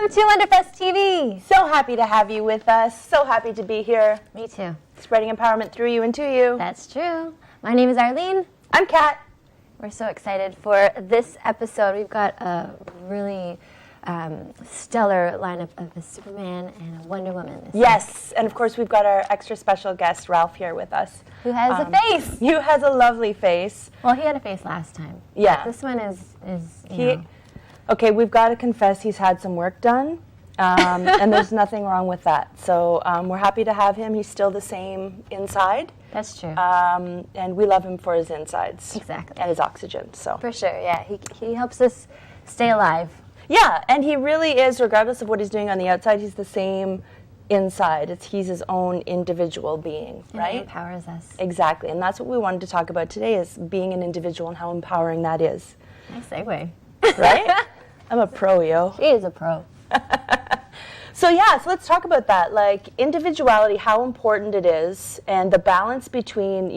Welcome to WonderFest TV. So happy to have you with us. So happy to be here. Me too. Spreading empowerment through you and to you. That's true. My name is Arlene. I'm Kat. We're so excited for this episode. We've got a really stellar lineup of a Superman and a Wonder Woman. Yes, and of course we've got our extra special guest, Ralph, here with us. Who has a face. Who has a lovely face. Well, he had a face last time. Yeah. This one is you know. Okay, we've got to confess he's had some work done, and there's nothing wrong with that. So we're happy to have him. He's still the same inside. That's true. And we love him for his insides. Exactly. And his oxygen. So For sure, yeah. He helps us stay alive. Yeah, and he really is, regardless of what he's doing on the outside, he's the same inside. He's his own individual being, right? He empowers us. Exactly, and that's what we wanted to talk about today, is being an individual and how empowering that is. Nice segue. Right? I'm a pro, yo. She is a pro. So let's talk about that, like individuality, how important it is, and the balance between,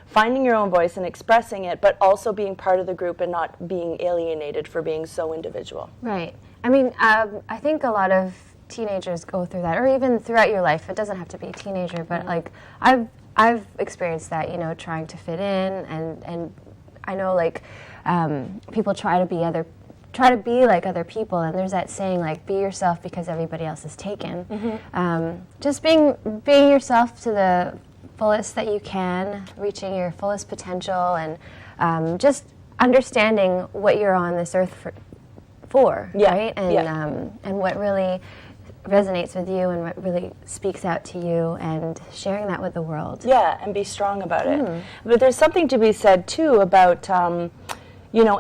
finding your own voice and expressing it, but also being part of the group and not being alienated for being so individual. Right. I mean, I think a lot of teenagers go through that, or even throughout your life. It doesn't have to be a teenager, but like I've experienced that, trying to fit in, and I know like people try to be like other people, and there's that saying like, be yourself because everybody else is taken. Mm-hmm. Just being yourself to the fullest that you can, reaching your fullest potential, and just understanding what you're on this earth for, right? And what really resonates with you and what really speaks out to you, and sharing that with the world. Yeah, and be strong about it. But there's something to be said too about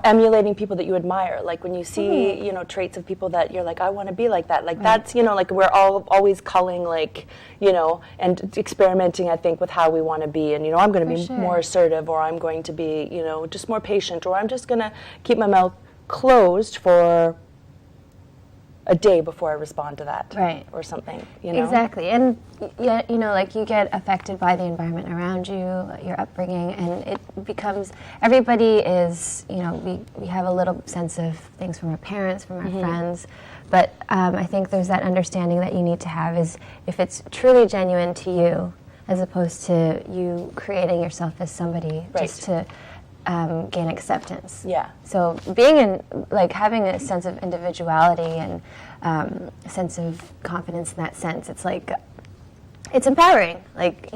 emulating people that you admire. Like when you see, traits of people that you're like, I want to be like that. Like that's, like we're all always culling, like, and experimenting, I think, with how we want to be. And, I'm going to be more assertive, or I'm going to be, just more patient, or I'm just going to keep my mouth closed for a day before I respond to that. Right. Or something, Exactly. And, like you get affected by the environment around you, your upbringing, and it becomes, everybody is, we have a little sense of things from our parents, from our friends, but I think there's that understanding that you need to have is if it's truly genuine to you, as opposed to you creating yourself as somebody just to gain acceptance. Yeah. So having a sense of individuality and a sense of confidence in that sense, it's like, it's empowering. Like,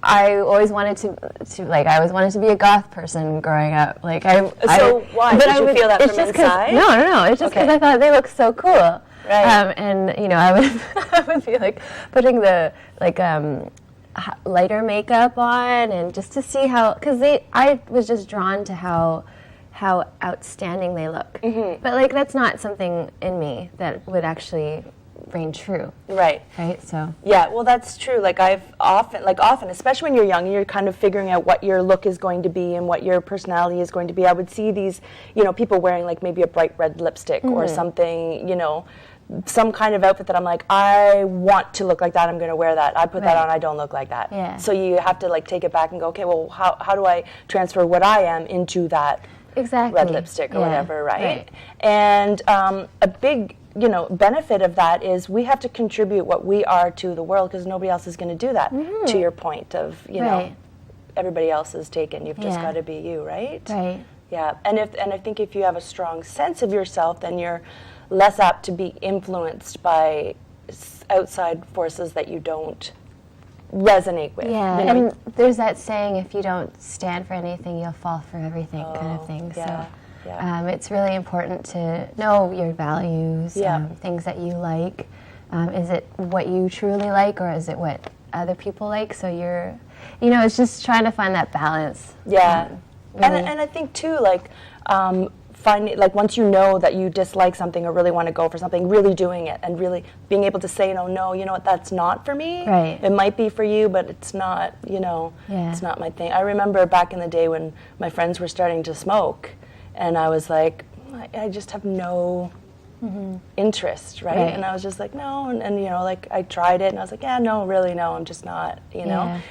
I always wanted to be a goth person growing up. Like why? Did you feel that from inside? No. It's just because I thought they looked so cool. Right. And I would be like putting the lighter makeup on, and just to see because I was just drawn to how outstanding they look. Mm-hmm. But like that's not something in me that would actually reign true. Right. So. Yeah, well that's true. Like I've often, especially when you're young and you're kind of figuring out what your look is going to be and what your personality is going to be, I would see these, people wearing like maybe a bright red lipstick or something, some kind of outfit that I'm like, I want to look like that, I'm going to wear that. I put that on, I don't look like that. Yeah. So you have to like take it back and go, okay, well, how do I transfer what I am into that red lipstick or whatever, right? And a big, benefit of that is we have to contribute what we are to the world, because nobody else is going to do that, to your point of, everybody else is taken. You've just got to be you, right? Right. Yeah, and I think if you have a strong sense of yourself, then you're less apt to be influenced by outside forces that you don't resonate with. Yeah, and there's that saying, if you don't stand for anything, you'll fall for everything, kind of thing. Yeah, so it's really important to know your values, things that you like. Is it what you truly like, or is it what other people like? So you're, it's just trying to find that balance. Yeah, really. And I think too, like, finding, like, once you know that you dislike something or really want to go for something, really doing it and really being able to say, no, you know what, that's not for me. Right. It might be for you, but it's not, it's not my thing. I remember back in the day when my friends were starting to smoke, and I was like, I just have no interest, right? And I was just like, no, and like I tried it, and I was like, yeah, no, really, no, I'm just not,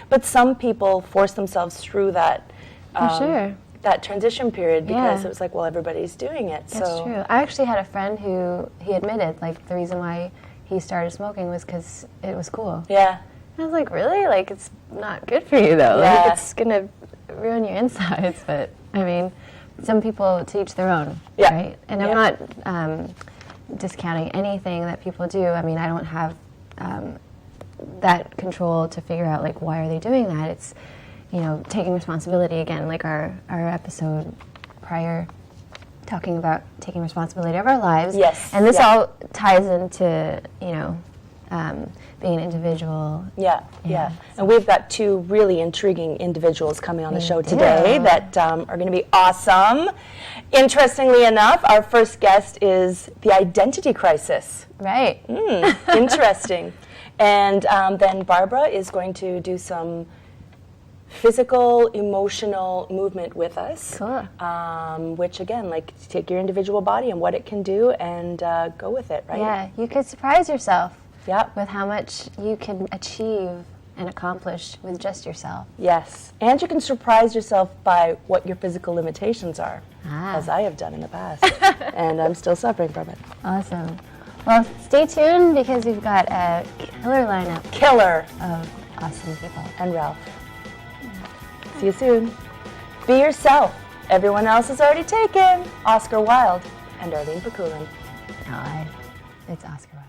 But some people force themselves through that. For sure. that transition period because Yeah. it was like, well, everybody's doing it. That's So true. I actually had a friend who he admitted, like, the reason why he started smoking was because it was cool. yeah, I was like, really? Like, it's not good for you, though. Yeah. Like, it's going to ruin your insides. But, I mean, some people to each their own, Yeah. right? And Yeah. I'm not discounting anything that people do. I mean, I don't have that control to figure out, like, why are they doing that? It's, you know, taking responsibility again, like our episode prior, talking about taking responsibility of our lives. Yes. And this Yeah. all ties into, you know, being an individual. yeah. And we've got two really intriguing individuals coming on the show do. today that are going to be awesome. Interestingly enough, our first guest is the identity crisis. Right. Interesting. And then Barbara is going to do some physical, emotional movement with us. Cool. Which, again, like, take your individual body and what it can do and go with it, right? Yeah, you could surprise yourself Yep. with how much you can achieve and accomplish with just yourself. Yes. And you can surprise yourself by what your physical limitations are, Ah. as I have done in the past. And I'm still suffering from it. Awesome. Well, stay tuned because we've got a killer lineup Killer. of awesome people. And Ralph. See you soon. Be yourself. Everyone else is already taken. Oscar Wilde and Arlene Paculan. No, it's Oscar Wilde.